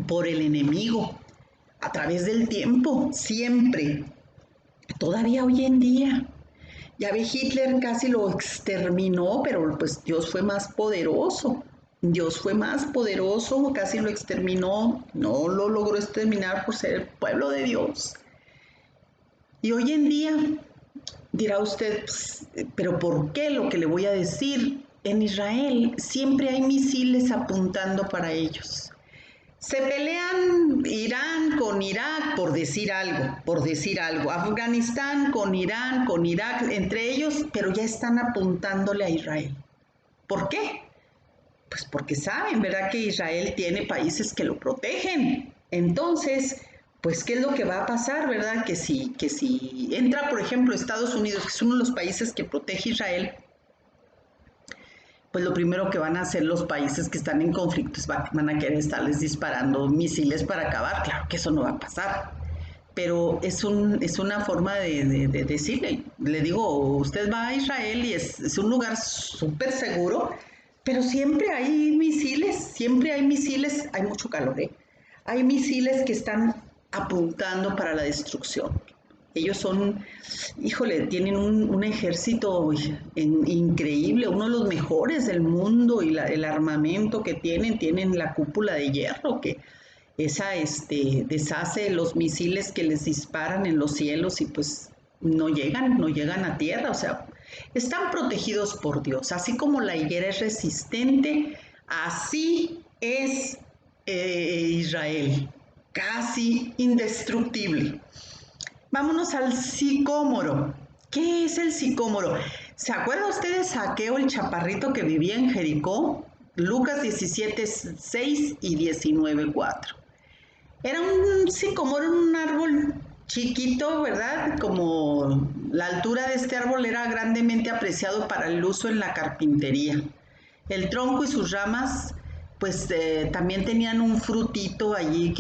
por el enemigo a través del tiempo, siempre, todavía hoy en día. Ya ve, Hitler casi lo exterminó, pero pues Dios fue más poderoso. Dios fue más poderoso, casi lo exterminó, no lo logró exterminar por ser el pueblo de Dios. Y hoy en día, dirá usted, pues, pero ¿por qué? Lo que le voy a decir, en Israel siempre hay misiles apuntando para ellos. Se pelean Irán con Irak, por decir algo, Afganistán con Irán, con Irak, entre ellos, pero ya están apuntándole a Israel. ¿Por qué? Pues porque saben, ¿verdad?, que Israel tiene países que lo protegen. Entonces, pues, ¿qué es lo que va a pasar, verdad? Que si entra, por ejemplo, Estados Unidos, que es uno de los países que protege Israel, pues lo primero que van a hacer los países que están en conflictos van a querer estarles disparando misiles para acabar. Claro que eso no va a pasar, pero es una forma de decirle, le digo, usted va a Israel y es un lugar súper seguro, pero siempre hay misiles, hay mucho calor, hay misiles que están apuntando para la destrucción. Ellos son, híjole, tienen un ejército increíble, uno de los mejores del mundo, y el armamento que tienen la cúpula de hierro, que esa deshace los misiles que les disparan en los cielos y pues no llegan a tierra. O sea, están protegidos por Dios. Así como la higuera es resistente, así es Israel, casi indestructible. Vámonos al sicómoro. ¿Qué es el sicómoro? ¿Se acuerda usted de Zaqueo, el chaparrito que vivía en Jericó? Lucas 17:6 y 19:4. Era un sicómoro, un árbol chiquito, ¿verdad? Como la altura de este árbol era grandemente apreciado para el uso en la carpintería. El tronco y sus ramas pues también tenían un frutito allí,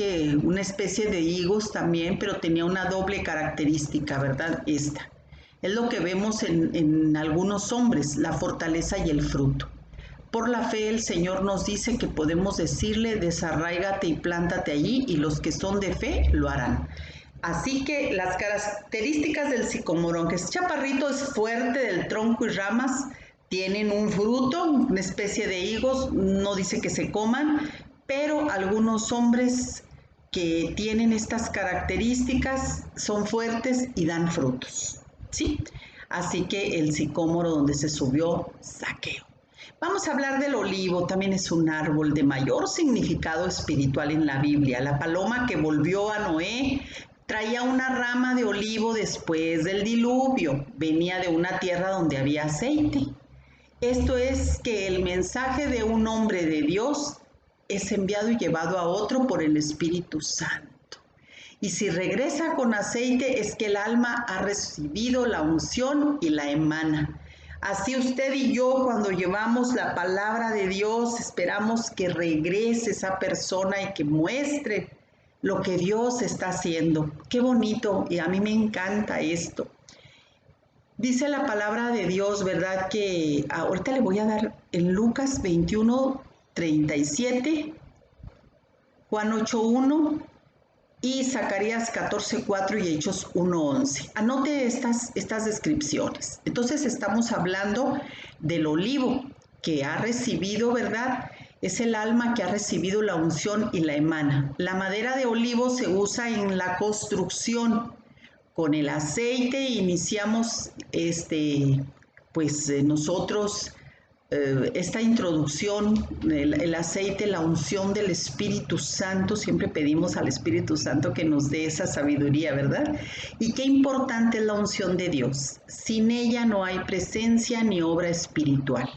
una especie de higos también, pero tenía una doble característica, ¿verdad? Esta es lo que vemos en algunos hombres, la fortaleza y el fruto. Por la fe el Señor nos dice que podemos decirle, desarráigate y plántate allí, y los que son de fe lo harán. Así que las características del sicómoro, aunque es chaparrito, es fuerte del tronco y ramas, tienen un fruto, una especie de higos, no dice que se coman, pero algunos hombres que tienen estas características son fuertes y dan frutos, ¿sí? Así que el sicómoro donde se subió Zaqueo. Vamos a hablar del olivo, también es un árbol de mayor significado espiritual en la Biblia. La paloma que volvió a Noé traía una rama de olivo después del diluvio, venía de una tierra donde había aceite. Esto es que el mensaje de un hombre de Dios es enviado y llevado a otro por el Espíritu Santo. Y si regresa con aceite es que el alma ha recibido la unción y la emana. Así usted y yo, cuando llevamos la palabra de Dios, esperamos que regrese esa persona y que muestre lo que Dios está haciendo. Qué bonito, y a mí me encanta esto. Dice la palabra de Dios, ¿verdad? Que ahorita le voy a dar en Lucas 21:37, Juan 8:1 y Zacarías 14:4 y Hechos 1:11. Anote estas descripciones. Entonces estamos hablando del olivo que ha recibido, ¿verdad? Es el alma que ha recibido la unción y la emana. La madera de olivo se usa en la construcción. Con el aceite iniciamos nosotros esta introducción, el aceite, la unción del Espíritu Santo. Siempre pedimos al Espíritu Santo que nos dé esa sabiduría, ¿verdad? Y qué importante es la unción de Dios. Sin ella no hay presencia ni obra espiritual.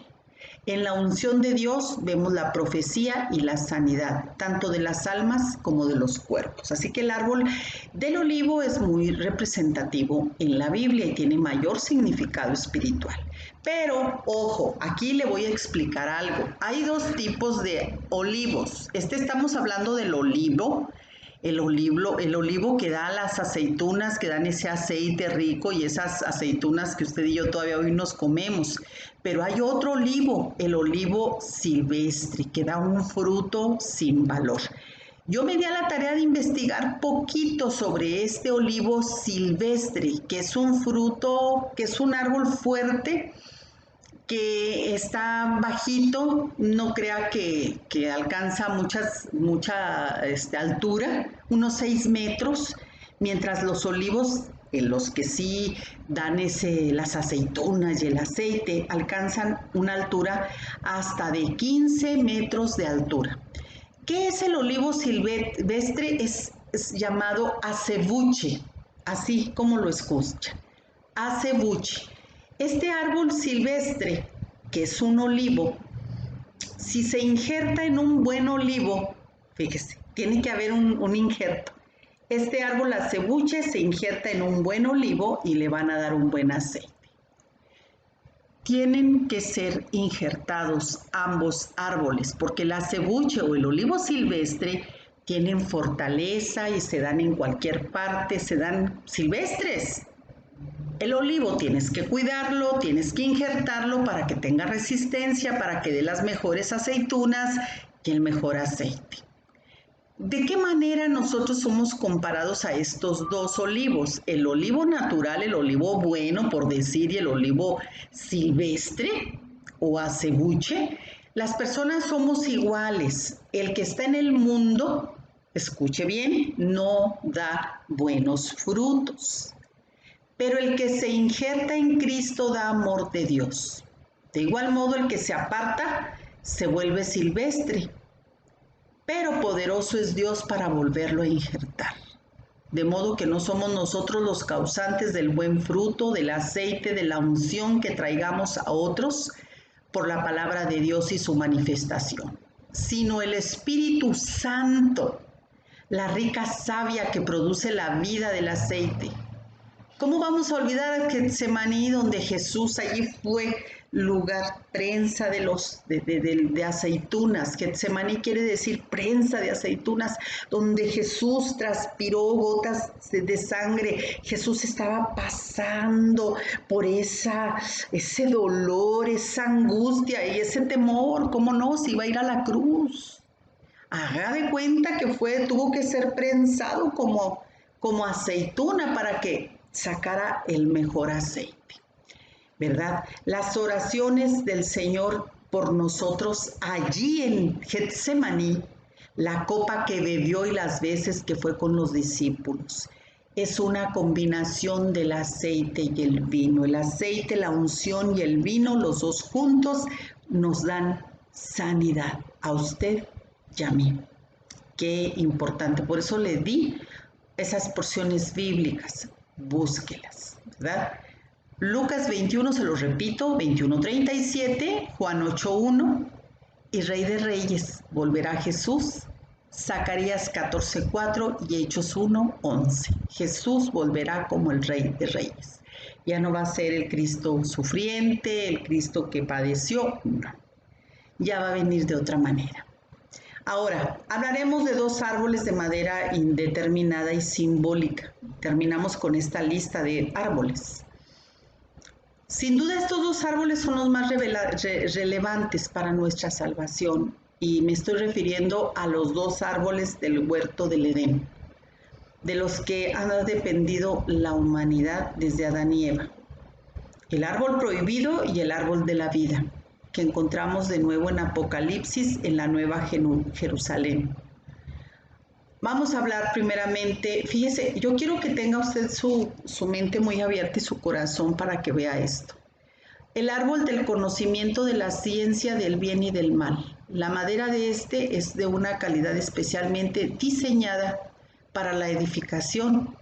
En la unción de Dios vemos la profecía y la sanidad, tanto de las almas como de los cuerpos. Así que el árbol del olivo es muy representativo en la Biblia y tiene mayor significado espiritual. Pero, ojo, aquí le voy a explicar algo. Hay dos tipos de olivos. Estamos hablando del olivo. El olivo que da las aceitunas, que dan ese aceite rico y esas aceitunas que usted y yo todavía hoy nos comemos. Pero hay otro olivo, el olivo silvestre, que da un fruto sin valor. Yo me di a la tarea de investigar poquito sobre este olivo silvestre, que es un fruto, que es un árbol fuerte, que está bajito, no crea que alcanza mucha altura, unos 6 metros, mientras los olivos, en los que sí dan las aceitunas y el aceite, alcanzan una altura hasta de 15 metros de altura. ¿Qué es el olivo silvestre? Es llamado acebuche, así como lo escuchan, acebuche. Este árbol silvestre, que es un olivo, si se injerta en un buen olivo, fíjese, tiene que haber un injerto. Este árbol acebuche se injerta en un buen olivo y le van a dar un buen aceite. Tienen que ser injertados ambos árboles, porque el acebuche o el olivo silvestre tienen fortaleza y se dan en cualquier parte, se dan silvestres. El olivo tienes que cuidarlo, tienes que injertarlo para que tenga resistencia, para que dé las mejores aceitunas y el mejor aceite. ¿De qué manera nosotros somos comparados a estos dos olivos? El olivo natural, el olivo bueno, por decir, y el olivo silvestre o acebuche. Las personas somos iguales. El que está en el mundo, escuche bien, no da buenos frutos. Pero el que se injerta en Cristo da amor de Dios. De igual modo, el que se aparta se vuelve silvestre, pero poderoso es Dios para volverlo a injertar. De modo que no somos nosotros los causantes del buen fruto, del aceite, de la unción que traigamos a otros por la palabra de Dios y su manifestación, sino el Espíritu Santo, la rica savia que produce la vida del aceite. ¿Cómo vamos a olvidar a Getsemaní, donde Jesús allí fue lugar prensa de aceitunas? Getsemaní quiere decir prensa de aceitunas, donde Jesús transpiró gotas de sangre. Jesús estaba pasando por ese dolor, esa angustia y ese temor. ¿Cómo no? Si iba a ir a la cruz. Haga de cuenta que tuvo que ser prensado como aceituna para que sacara el mejor aceite, ¿verdad? Las oraciones del Señor por nosotros allí en Getsemaní, la copa que bebió y las veces que fue con los discípulos, es una combinación del aceite y el vino. El aceite, la unción y el vino, los dos juntos, nos dan sanidad a usted y a mí. Qué importante. Por eso le di esas porciones bíblicas. Búsquelas, ¿verdad? Lucas 21, se lo repito, 21:37, Juan 8:1 y Rey de Reyes, volverá Jesús, Zacarías 14:4 y Hechos 1:11. Jesús volverá como el Rey de Reyes. Ya no va a ser el Cristo sufriente, el Cristo que padeció, no. Ya va a venir de otra manera. Ahora, hablaremos de dos árboles de madera indeterminada y simbólica. Terminamos con esta lista de árboles. Sin duda, estos dos árboles son los más relevantes para nuestra salvación, y me estoy refiriendo a los dos árboles del huerto del Edén, de los que ha dependido la humanidad desde Adán y Eva. El árbol prohibido y el árbol de la vida, que encontramos de nuevo en Apocalipsis, en la Nueva Jerusalén. Vamos a hablar primeramente, fíjese, yo quiero que tenga usted su mente muy abierta y su corazón para que vea esto. El árbol del conocimiento de la ciencia del bien y del mal. La madera de este es de una calidad especialmente diseñada para la edificación,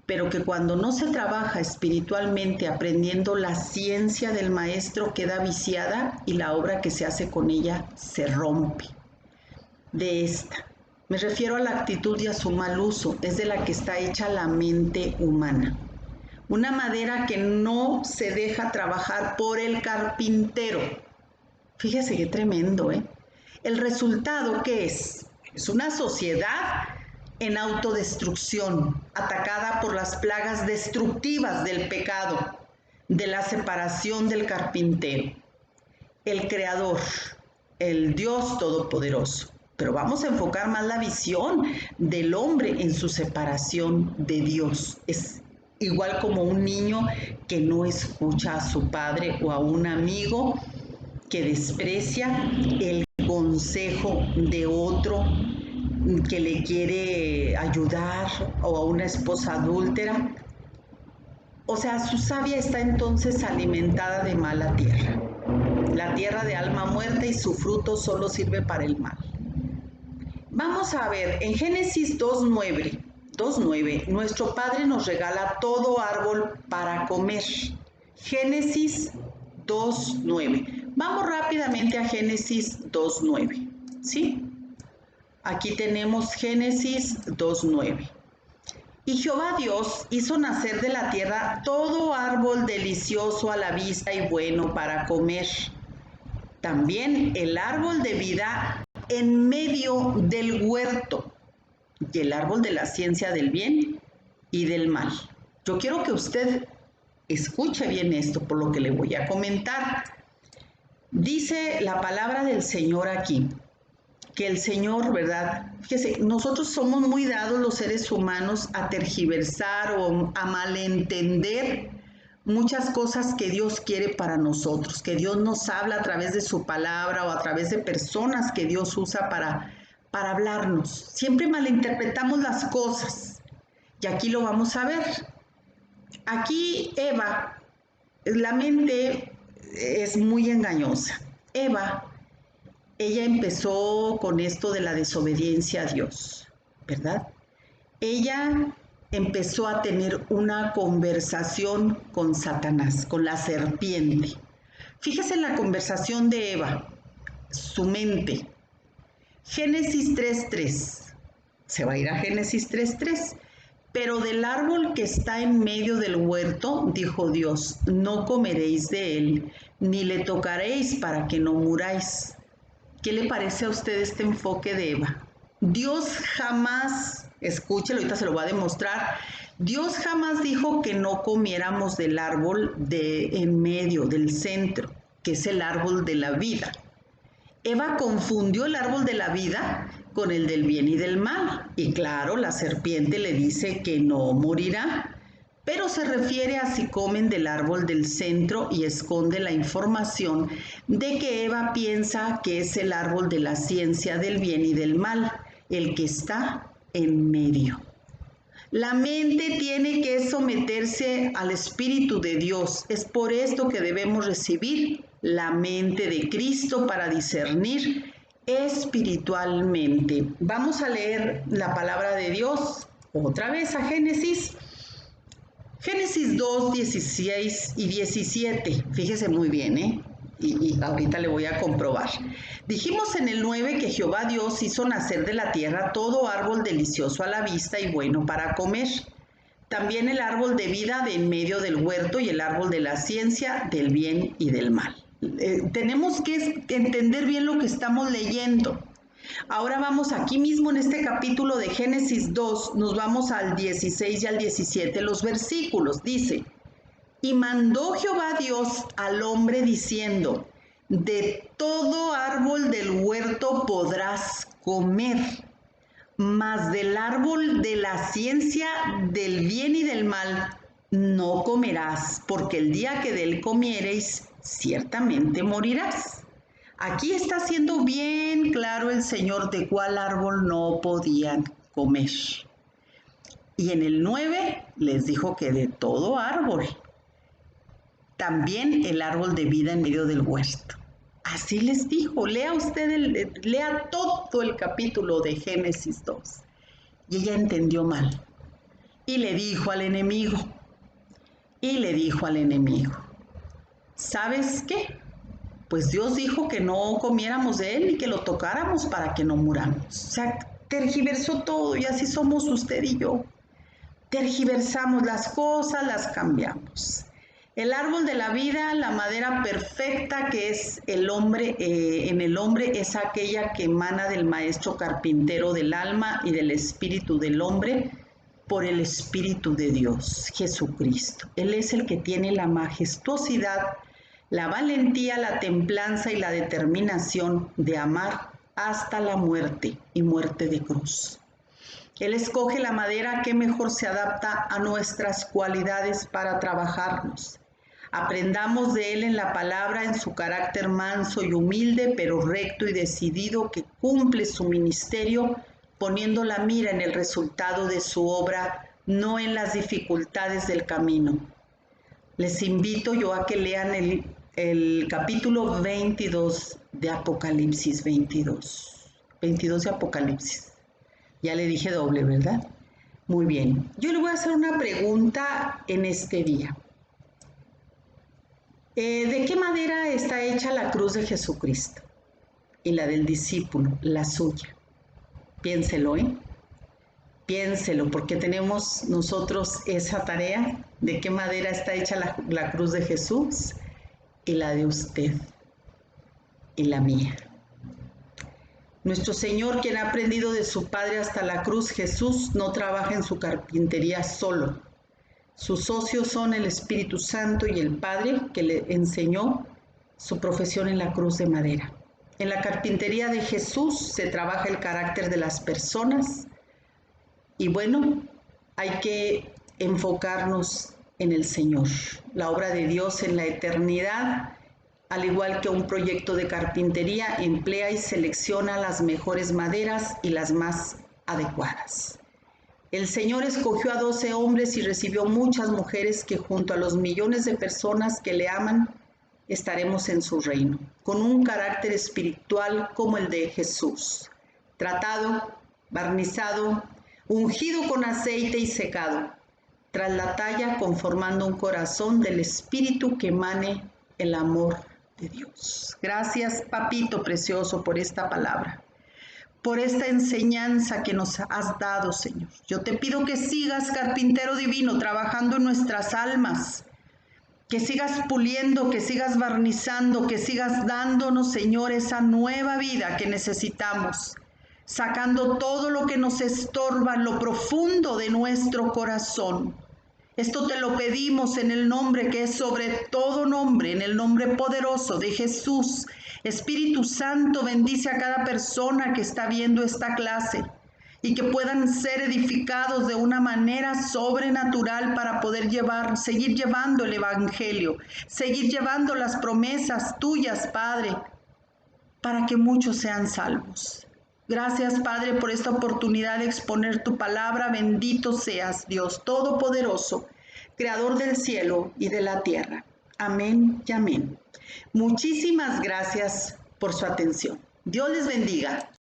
pero que cuando no se trabaja espiritualmente aprendiendo la ciencia del maestro queda viciada y la obra que se hace con ella se rompe. De esta, me refiero a la actitud y a su mal uso, es de la que está hecha la mente humana. Una madera que no se deja trabajar por el carpintero. Fíjese qué tremendo, ¿eh? El resultado, ¿qué es? Es una sociedad en autodestrucción, atacada por las plagas destructivas del pecado, de la separación del carpintero, el creador, el Dios todopoderoso. Pero vamos a enfocar más la visión del hombre en su separación de Dios. Es igual como un niño que no escucha a su padre o a un amigo que desprecia el consejo de otro que le quiere ayudar, o a una esposa adúltera. O sea, su savia está entonces alimentada de mala tierra, la tierra de alma muerta, y su fruto solo sirve para el mal. Vamos a ver, en Génesis 2.9, nuestro Padre nos regala todo árbol para comer. Génesis 2.9. Vamos rápidamente a Génesis 2.9, ¿sí? Aquí tenemos Génesis 2.9. Y Jehová Dios hizo nacer de la tierra todo árbol delicioso a la vista y bueno para comer. También el árbol de vida en medio del huerto y el árbol de la ciencia del bien y del mal. Yo quiero que usted escuche bien esto por lo que le voy a comentar. Dice la palabra del Señor aquí, que el Señor, ¿verdad? Fíjese, nosotros somos muy dados los seres humanos a tergiversar o a malentender muchas cosas que Dios quiere para nosotros, que Dios nos habla a través de su palabra o a través de personas que Dios usa para hablarnos. Siempre malinterpretamos las cosas y aquí lo vamos a ver. Aquí Eva, la mente es muy engañosa. Ella empezó con esto de la desobediencia a Dios, ¿verdad? Ella empezó a tener una conversación con Satanás, con la serpiente. Fíjese en la conversación de Eva, su mente. Génesis 3.3. Se va a ir a Génesis 3.3. Pero del árbol que está en medio del huerto, dijo Dios, no comeréis de él, ni le tocaréis para que no muráis. ¿Qué le parece a usted este enfoque de Eva? Dios jamás, escúchelo, ahorita se lo va a demostrar, Dios jamás dijo que no comiéramos del árbol de en medio, del centro, que es el árbol de la vida. Eva confundió el árbol de la vida con el del bien y del mal. Y claro, la serpiente le dice que no morirá, pero se refiere a si comen del árbol del centro y esconde la información de que Eva piensa que es el árbol de la ciencia del bien y del mal, el que está en medio. La mente tiene que someterse al Espíritu de Dios. Es por esto que debemos recibir la mente de Cristo para discernir espiritualmente. Vamos a leer la palabra de Dios otra vez a Génesis. Génesis 2, 16 y 17. Fíjese muy bien, ¿eh? Y ahorita le voy a comprobar. Dijimos en el 9 que Jehová Dios hizo nacer de la tierra todo árbol delicioso a la vista y bueno para comer. También el árbol de vida de en medio del huerto y el árbol de la ciencia del bien y del mal. Tenemos que entender bien lo que estamos leyendo. Ahora vamos aquí mismo en este capítulo de Génesis 2, nos vamos al 16 y al 17, los versículos. Dice, y mandó Jehová Dios al hombre diciendo, de todo árbol del huerto podrás comer, mas del árbol de la ciencia del bien y del mal no comerás, porque el día que de él comiereis, ciertamente morirás. Aquí está siendo bien claro el Señor de cuál árbol no podían comer. Y en el 9 les dijo que de todo árbol. también el árbol de vida en medio del huerto. Así les dijo, lea todo el capítulo de Génesis 2. Y ella entendió mal. Y le dijo al enemigo, ¿sabes qué? Pues Dios dijo que no comiéramos de él y que lo tocáramos para que no muramos. O sea, tergiversó todo y así somos usted y yo. Tergiversamos las cosas, las cambiamos. El árbol de la vida, la madera perfecta que es el hombre, en el hombre es aquella que emana del maestro carpintero del alma y del espíritu del hombre por el Espíritu de Dios, Jesucristo. Él es el que tiene la majestuosidad, la valentía, la templanza y la determinación de amar hasta la muerte y muerte de cruz. Él escoge la madera que mejor se adapta a nuestras cualidades para trabajarnos. Aprendamos de Él en la palabra, en su carácter manso y humilde, pero recto y decidido, que cumple su ministerio poniendo la mira en el resultado de su obra, no en las dificultades del camino. Les invito yo a que lean el capítulo 22 de Apocalipsis 22 de Apocalipsis. Ya le dije doble, ¿verdad? Muy bien. Yo le voy a hacer una pregunta en este día. ¿De qué madera está hecha la cruz de Jesucristo? Y la del discípulo, la suya. Piénselo, ¿eh? Piénselo, porque tenemos nosotros esa tarea. ¿De qué madera está hecha la cruz de Jesús? Y la de usted. Y la mía. Nuestro Señor, quien ha aprendido de su Padre hasta la cruz, Jesús, no trabaja en su carpintería solo. Sus socios son el Espíritu Santo y el Padre, que le enseñó su profesión en la cruz de madera. En la carpintería de Jesús se trabaja el carácter de las personas y bueno, hay que enfocarnos en el Señor. La obra de Dios en la eternidad, al igual que un proyecto de carpintería, emplea y selecciona las mejores maderas y las más adecuadas. El Señor escogió a 12 hombres y recibió muchas mujeres que junto a los millones de personas que le aman, estaremos en su reino, con un carácter espiritual como el de Jesús, tratado, barnizado, ungido con aceite y secado, tras la talla conformando un corazón del Espíritu que emane el amor de Dios. Gracias, papito precioso, por esta palabra, por esta enseñanza que nos has dado, Señor. Yo te pido que sigas, carpintero divino, trabajando en nuestras almas, que sigas puliendo, que sigas barnizando, que sigas dándonos, Señor, esa nueva vida que necesitamos, sacando todo lo que nos estorba en lo profundo de nuestro corazón. Esto te lo pedimos en el nombre que es sobre todo nombre, en el nombre poderoso de Jesús. Espíritu Santo, bendice a cada persona que está viendo esta clase y que puedan ser edificados de una manera sobrenatural para poder seguir llevando el Evangelio, seguir llevando las promesas tuyas, Padre, para que muchos sean salvos. Gracias, Padre, por esta oportunidad de exponer tu palabra. Bendito seas, Dios Todopoderoso, Creador del cielo y de la tierra. Amén y amén. Muchísimas gracias por su atención. Dios les bendiga.